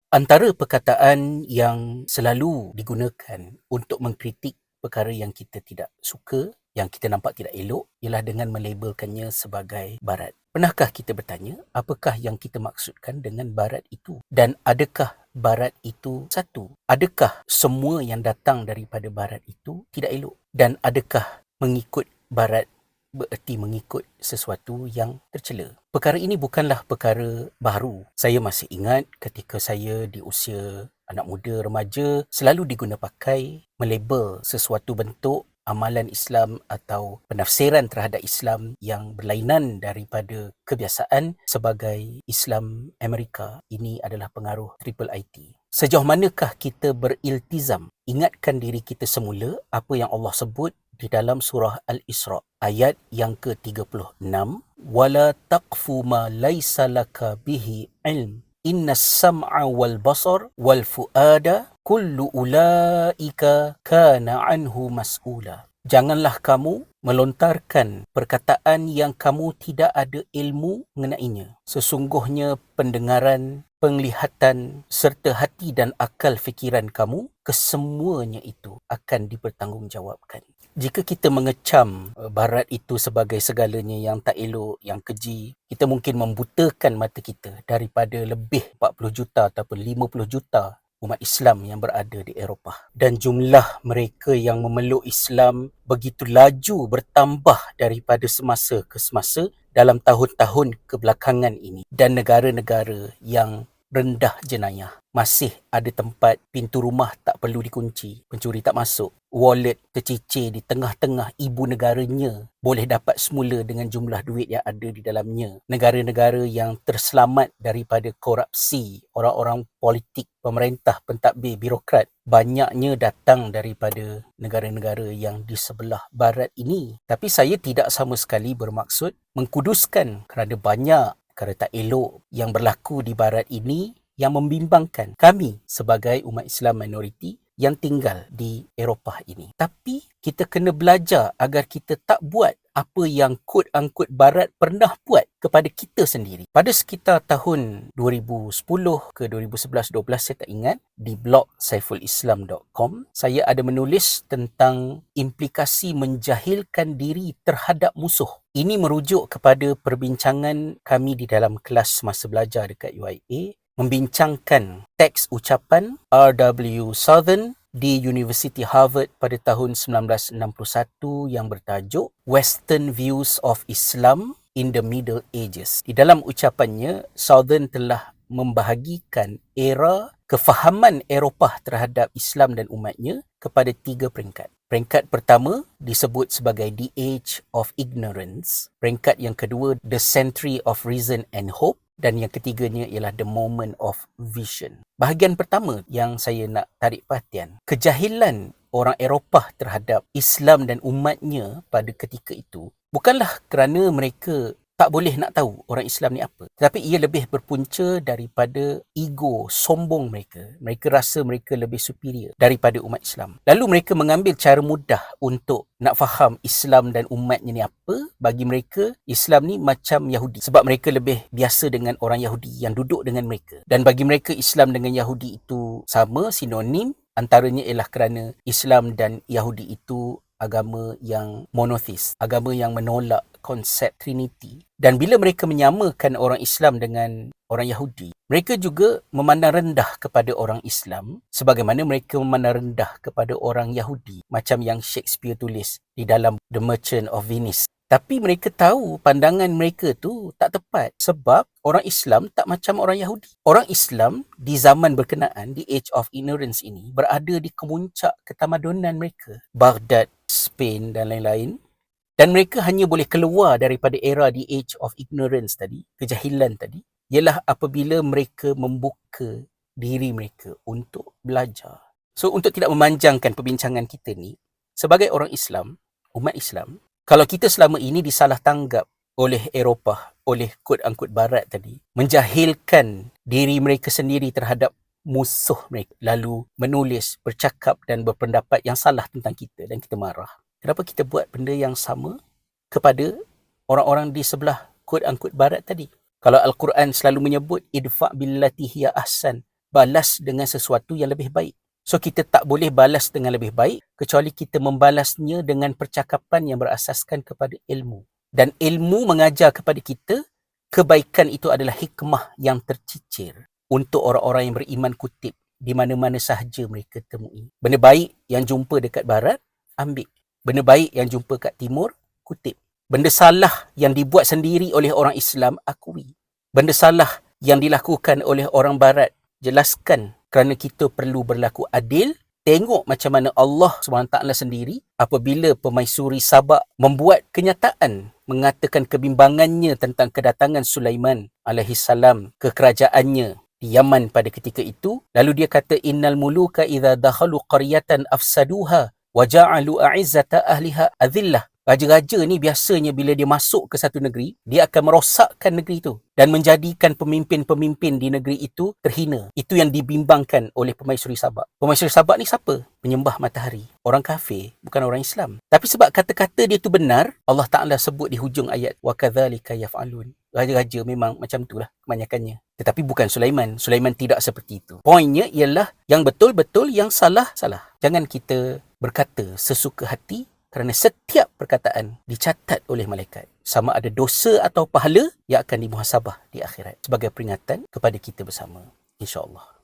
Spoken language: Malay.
Antara perkataan yang selalu digunakan untuk mengkritik perkara yang kita tidak suka, yang kita nampak tidak elok, ialah dengan melabelkannya sebagai barat. Pernahkah kita bertanya, apakah yang kita maksudkan dengan barat itu? Dan adakah barat itu satu? Adakah semua yang datang daripada barat itu tidak elok? Dan adakah mengikut barat bererti mengikut sesuatu yang tercela? Perkara ini bukanlah perkara baru. Saya masih ingat ketika saya di usia anak muda, remaja, selalu diguna pakai melabel sesuatu bentuk amalan Islam atau penafsiran terhadap Islam yang berlainan daripada kebiasaan sebagai Islam Amerika. Ini adalah pengaruh Triple IT. Sejauh manakah kita beriltizam? Ingatkan diri kita semula apa yang Allah sebut di dalam surah Al-Isra ayat yang ke-36, wala taqfu ma laysa laka bihi ilm innas sam'a wal basar wal fuada kullu ulaika kana anhu mas'ula. Janganlah kamu melontarkan perkataan yang kamu tidak ada ilmu mengenainya. Sesungguhnya pendengaran, penglihatan serta hati dan akal fikiran kamu, kesemuanya itu akan dipertanggungjawabkan. Jika kita mengecam barat itu sebagai segalanya yang tak elok, yang keji, kita mungkin membutakan mata kita daripada lebih 40 juta ataupun 50 juta umat Islam yang berada di Eropah. Dan jumlah mereka yang memeluk Islam begitu laju bertambah daripada semasa ke semasa dalam tahun-tahun kebelakangan ini. Dan negara-negara yang rendah jenayah masih ada tempat pintu rumah tak perlu dikunci, pencuri tak masuk, wallet tercicir di tengah-tengah ibu negaranya boleh dapat semula dengan jumlah duit yang ada di dalamnya. Negara-negara yang terselamat daripada korupsi orang-orang politik, pemerintah, pentadbir, birokrat, banyaknya datang daripada negara-negara yang di sebelah barat ini. Tapi saya tidak sama sekali bermaksud mengkuduskan kerana banyak perkara tak elok yang berlaku di barat ini yang membimbangkan kami sebagai umat Islam minoriti yang tinggal di Eropah ini. Tapi kita kena belajar agar kita tak buat apa yang quote-unquote barat pernah buat kepada kita sendiri. Pada sekitar tahun 2010 ke 2011-12, saya tak ingat, di blog saifulislam.com, saya ada menulis tentang implikasi menjahilkan diri terhadap musuh. Ini merujuk kepada perbincangan kami di dalam kelas masa belajar dekat UIA, membincangkan teks ucapan R.W. Southern di University Harvard pada tahun 1961 yang bertajuk Western Views of Islam in the Middle Ages. Di dalam ucapannya, Southern telah membahagikan era kefahaman Eropah terhadap Islam dan umatnya kepada 3 peringkat. Peringkat pertama disebut sebagai The Age of Ignorance. Peringkat yang kedua, The Century of Reason and Hope. Dan yang ketiganya ialah the moment of vision. Bahagian pertama yang saya nak tarik perhatian, kejahilan orang Eropah terhadap Islam dan umatnya pada ketika itu bukanlah kerana mereka tak boleh nak tahu orang Islam ni apa, tetapi ia lebih berpunca daripada ego sombong mereka. Mereka rasa mereka lebih superior daripada umat Islam. Lalu mereka mengambil cara mudah untuk nak faham Islam dan umatnya ni apa. Bagi mereka, Islam ni macam Yahudi, sebab mereka lebih biasa dengan orang Yahudi yang duduk dengan mereka. Dan bagi mereka, Islam dengan Yahudi itu sama, sinonim. Antaranya ialah kerana Islam dan Yahudi itu agama yang monotheis, agama yang menolak konsep Trinity. Dan bila mereka menyamakan orang Islam dengan orang Yahudi, mereka juga memandang rendah kepada orang Islam sebagaimana mereka memandang rendah kepada orang Yahudi, macam yang Shakespeare tulis di dalam The Merchant of Venice. Tapi mereka tahu pandangan mereka tu tak tepat sebab orang Islam tak macam orang Yahudi. Orang Islam di zaman berkenaan, di Age of Ignorance ini, berada di kemuncak ketamadunan mereka. Baghdad, Spain dan lain-lain. Dan mereka hanya boleh keluar daripada era di Age of Ignorance tadi, kejahilan tadi, ialah apabila mereka membuka diri mereka untuk belajar. So, untuk tidak memanjangkan perbincangan kita ni, sebagai orang Islam, umat Islam, kalau kita selama ini disalah tanggap oleh Eropah, oleh quote-unquote barat tadi, menjahilkan diri mereka sendiri terhadap musuh mereka, lalu menulis, bercakap dan berpendapat yang salah tentang kita dan kita marah. Kenapa kita buat benda yang sama kepada orang-orang di sebelah quote-unquote barat tadi? Kalau Al-Quran selalu menyebut idfa' billati hiya ahsan, balas dengan sesuatu yang lebih baik. So kita tak boleh balas dengan lebih baik kecuali kita membalasnya dengan percakapan yang berasaskan kepada ilmu. Dan ilmu mengajar kepada kita kebaikan itu adalah hikmah yang tercicir untuk orang-orang yang beriman kutip di mana-mana sahaja mereka temui. Benda baik yang jumpa dekat barat, ambil. Benda baik yang jumpa kat timur, kutip. Benda salah yang dibuat sendiri oleh orang Islam, akui. Benda salah yang dilakukan oleh orang barat, jelaskan, kerana kita perlu berlaku adil. Tengok macam mana Allah SWT sendiri apabila Permaisuri Sabak membuat kenyataan mengatakan kebimbangannya tentang kedatangan Sulaiman alaihissalam ke kerajaannya di Yaman pada ketika itu. Lalu dia kata, innal muluka idza dakhalu qaryatan afsaduha wa ja'alu a'izzata ahliha adillah. Raja-raja ni biasanya bila dia masuk ke satu negeri, dia akan merosakkan negeri itu dan menjadikan pemimpin-pemimpin di negeri itu terhina. Itu yang dibimbangkan oleh Permaisuri Sabak. Permaisuri Sabak ni siapa? Penyembah matahari. Orang kafir, bukan orang Islam. Tapi sebab kata-kata dia tu benar, Allah Ta'ala sebut di hujung ayat, وَكَذَلِكَ يَفْعَلُونَ. Raja-raja memang macam itulah kebanyakannya. Tetapi bukan Sulaiman. Sulaiman tidak seperti itu. Poinnya ialah yang betul-betul, yang salah. Jangan kita berkata sesuka hati, kerana setiap perkataan dicatat oleh malaikat. Sama ada dosa atau pahala yang akan dimuhasabah di akhirat. Sebagai peringatan kepada kita bersama. InsyaAllah.